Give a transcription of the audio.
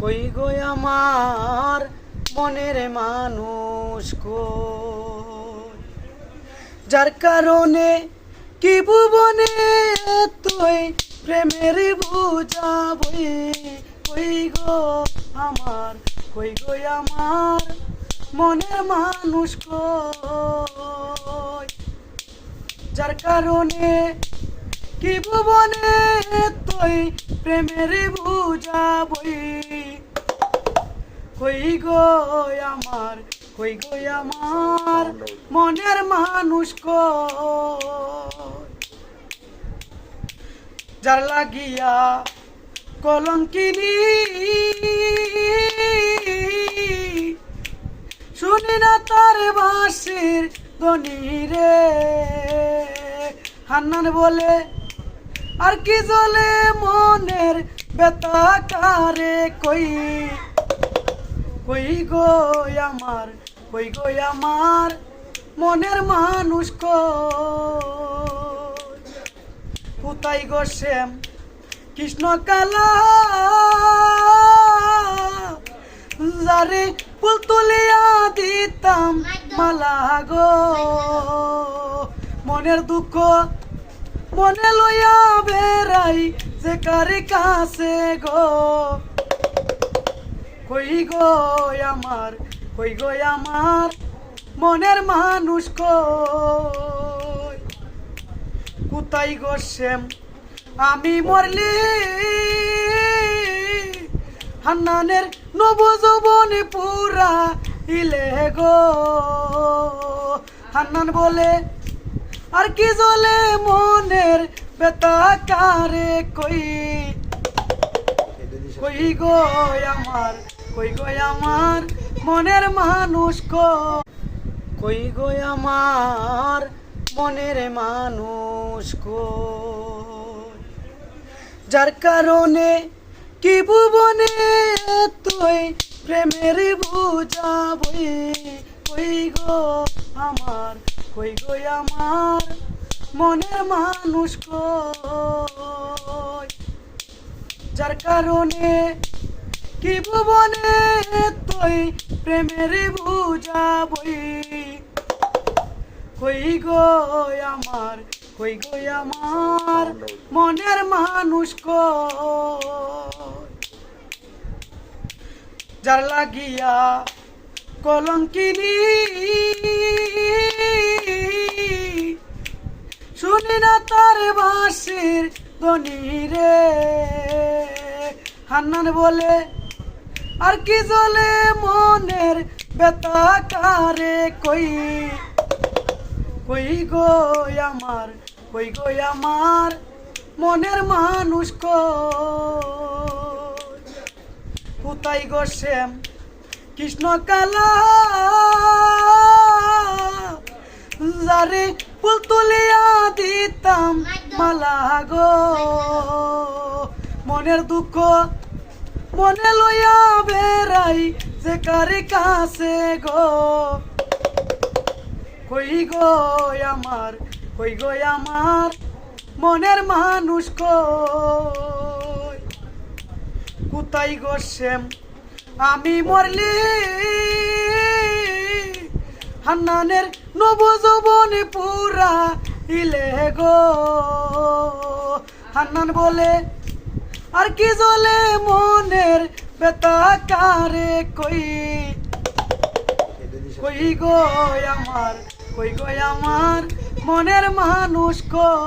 কই গো আমার মনের মানুষ কই, যার কারণে কি ভুবনে তুই প্রেমের বুঝাবই। কই গো আমার, কই গো আমার মনের মানুষ কই, যার কারণে কি ভুবনে তুই প্রেমের বুঝাবই। কই গো আমার, কই গো আমার মনের মানুষ কই, যার লাগিয়া কলঙ্কিনী শুনি না তার বাঁশির ধ্বনি রে। হান্নান বলে আর কি জ্বলে মনের ব্যথা কারে কই। কই গো আমার, কই গো আমার মনের মানুষ কই, কোথায় গো শ্যাম কৃষ্ণ কালা যারে ফুল তুলিয়া দিতাম মালা গো। মনের দুঃখ মনে লইয়া বেড়াই যে কারে কাছে গো। কই গো আমার, কই গো আমার মনের মানুষ কই, কোথায় গো শ্যাম আমি মরলি হান্নানের নবযৌবনে পুরা ইলে গো। হান্নান বলে আর কি জ্বলে মনের ব্যথা কারে কই। কই গো আমার, কই গো আমার মনের মানুষ কই গো আমার মনের মানুষ কই, যার কারণে কি ভুবনে তুই প্রেমের বুঝাবই। কই গো আমার, কই গো আমার মনের মানুষ কই, যার কারণে কি ভুবনে তুই প্রেমের বুঝাবই। কই গো আমার, কই গো আমার মনের মানুষ কই, যার লাগিয়া কলঙ্কিনী শুনি না তার বাঁশির ধ্বনি রে। হান্নান বলে আর কি জ্বলে মনের ব্যথা কারে কই। কই গো আমার, কই গো আমার মনের মানুষ কই, কোথায় গো শ্যাম কৃষ্ণ কালা যারে ফুল তুলিয়া দিতাম মালা গো। মনের দুঃখ মনে লইয়া বেড়াই যে কারে কাছে গো। কই গো আমার, কই গো আমার মনের মানুষ কই, কোথায় গো শ্যাম আমি মরলি হান্নানের নবযৌবনে পুরা ইলে গো। হান্নান বলে আর কি জ্বলে মনের ব্যথা কারে কই। কই গো আমার, কই গো আমার মনের মানুষ কই।